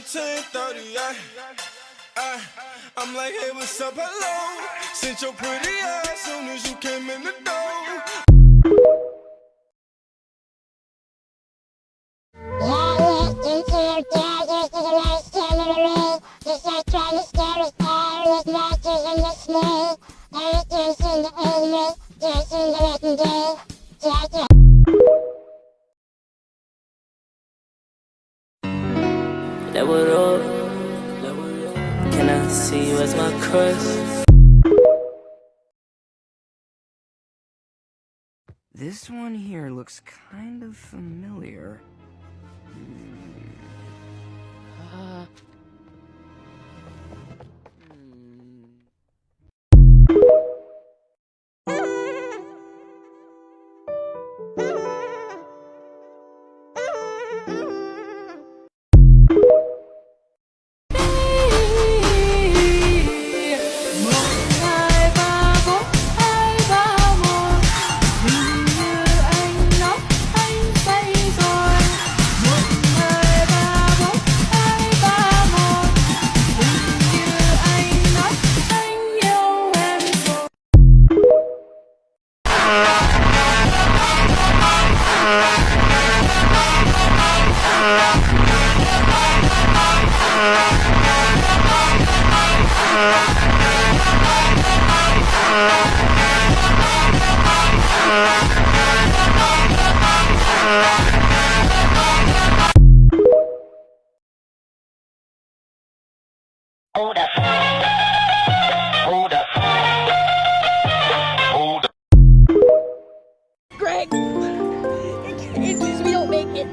10:30, I'm like, hey, what's up, hello? Sent your pretty ass soon as you came in the door. Can I see you as my crush? This one here looks kind of familiar. Hold up. Hold up. Hold up. Greg! In case we don't make it,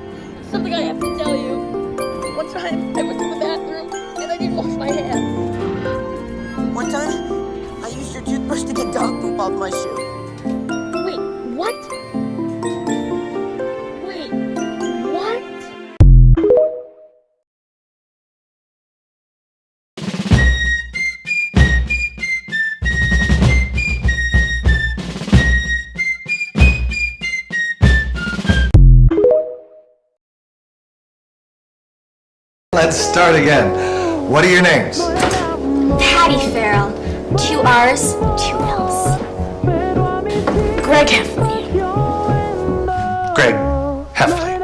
something I have to tell you. One time, I went to the bathroom, and I didn't wash my hands. One time, I used your toothbrush to get dog poop off my shoe. Wait, what? Wait, what? Let's start again. What are your names? Patty Farrell. 2 R's, 2 L's. Greg Heffley. Greg Heffley.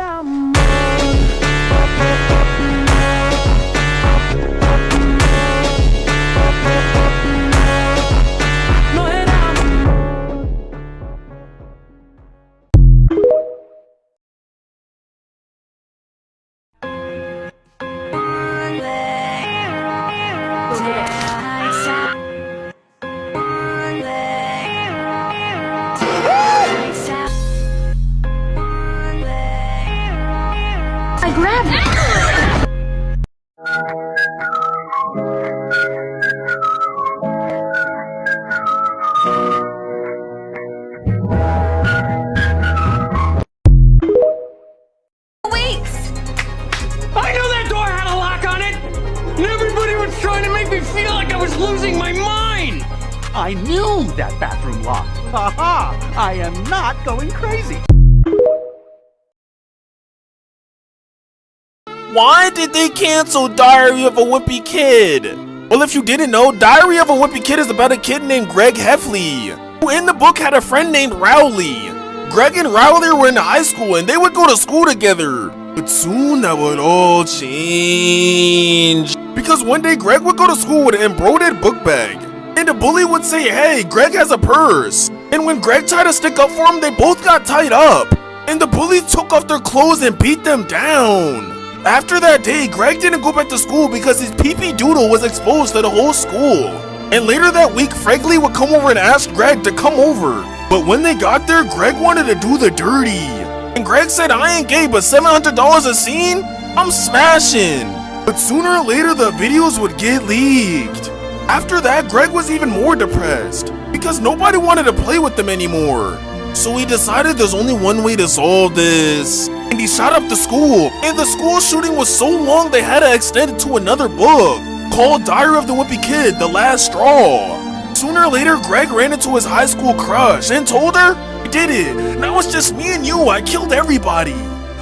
I grabbed it. I knew that door had a lock on it! And everybody was trying to make me feel like I was losing my mind! I knew that bathroom locked. Haha! I am not going crazy. Why did they cancel Diary of a Wimpy Kid? Well, if you didn't know, Diary of a Wimpy Kid is about a kid named Greg Heffley, who in the book had a friend named Rowley. Greg and Rowley were in high school and they would go to school together. But soon that would all change. Because one day Greg would go to school with an embroidered book bag. And the bully would say, hey, Greg has a purse. And when Greg tried to stick up for him, they both got tied up. And the bully took off their clothes and beat them down. After that day, Greg didn't go back to school because his pee-pee doodle was exposed to the whole school. And later that week, Fregly would come over and ask Greg to come over. But when they got there, Greg wanted to do the dirty. And Greg said, I ain't gay, but $700 a scene? I'm smashing. But sooner or later, the videos would get leaked. After that, Greg was even more depressed because nobody wanted to play with them anymore. So he decided there's only one way to solve this. And he shot up the school. And the school shooting was so long they had to extend it to another book called Diary of the Wimpy Kid, The Last Straw. Sooner or later, Greg ran into his high school crush and told her, I did it. Now it's just me and you. I killed everybody.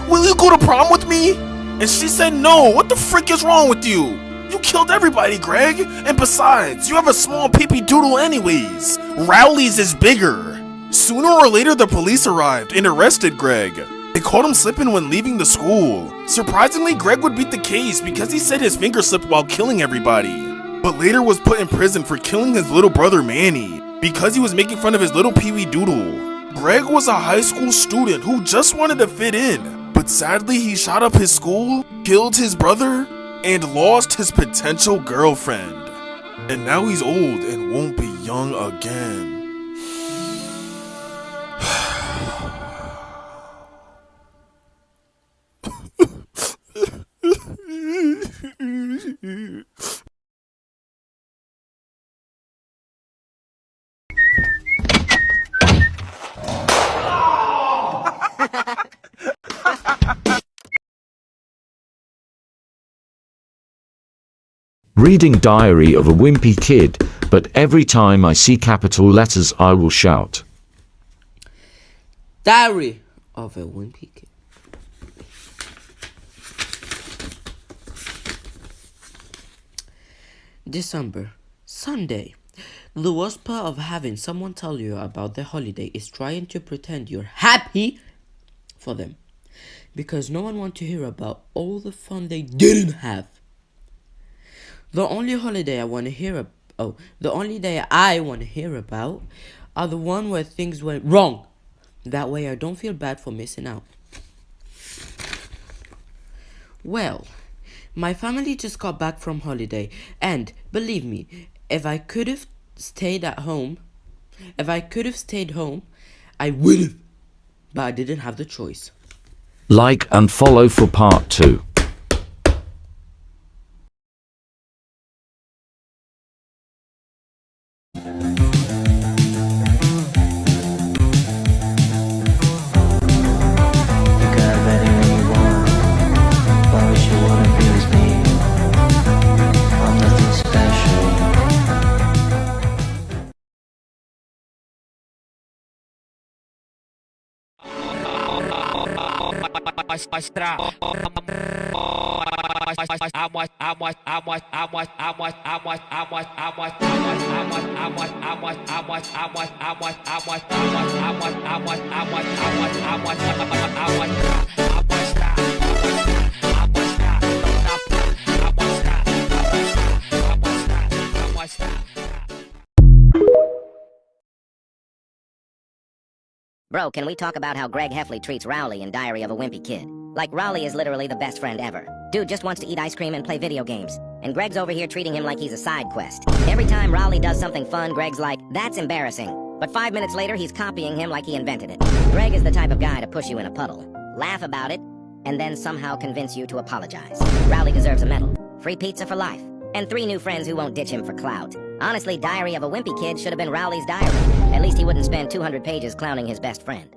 Will you go to prom with me? And she said no. What the frick is wrong with you? You killed everybody, Greg. And besides, you have a small pee-pee doodle anyways. Rowley's is bigger. Sooner or later, the police arrived and arrested Greg. They caught him slipping when leaving the school. Surprisingly, Greg would beat the case because he said his finger slipped while killing everybody. But later was put in prison for killing his little brother Manny because he was making fun of his little pee-wee doodle. Greg was a high school student who just wanted to fit in, but sadly he shot up his school, killed his brother, and lost his potential girlfriend. And now he's old and won't be young again. Reading Diary of a Wimpy Kid, but every time I see capital letters I will shout. Diary of a Wimpy Kid. December, Sunday. The worst part of having someone tell you about their holiday is trying to pretend you're happy for them, because no one wants to hear about all the fun they didn't have. The only holiday I want to hear about are the one where things went wrong. That way I don't feel bad for missing out. Well, my family just got back from holiday, and believe me, if I could have stayed home, I would have, but I didn't have the choice. Like and follow for part 2. Bro, can we talk about how Greg Heffley treats Rowley in Diary of a Wimpy Kid? Like, Rowley is literally the best friend ever. Dude just wants to eat ice cream and play video games. And Greg's over here treating him like he's a side quest. Every time Rowley does something fun, Greg's like, that's embarrassing. But 5 minutes later, he's copying him like he invented it. Greg is the type of guy to push you in a puddle, laugh about it, and then somehow convince you to apologize. Rowley deserves a medal, free pizza for life, and 3 new friends who won't ditch him for clout. Honestly, Diary of a Wimpy Kid should have been Rowley's diary. At least he wouldn't spend 200 pages clowning his best friend.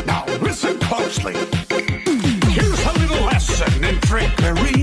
Now listen closely. Here's a little lesson in trickery.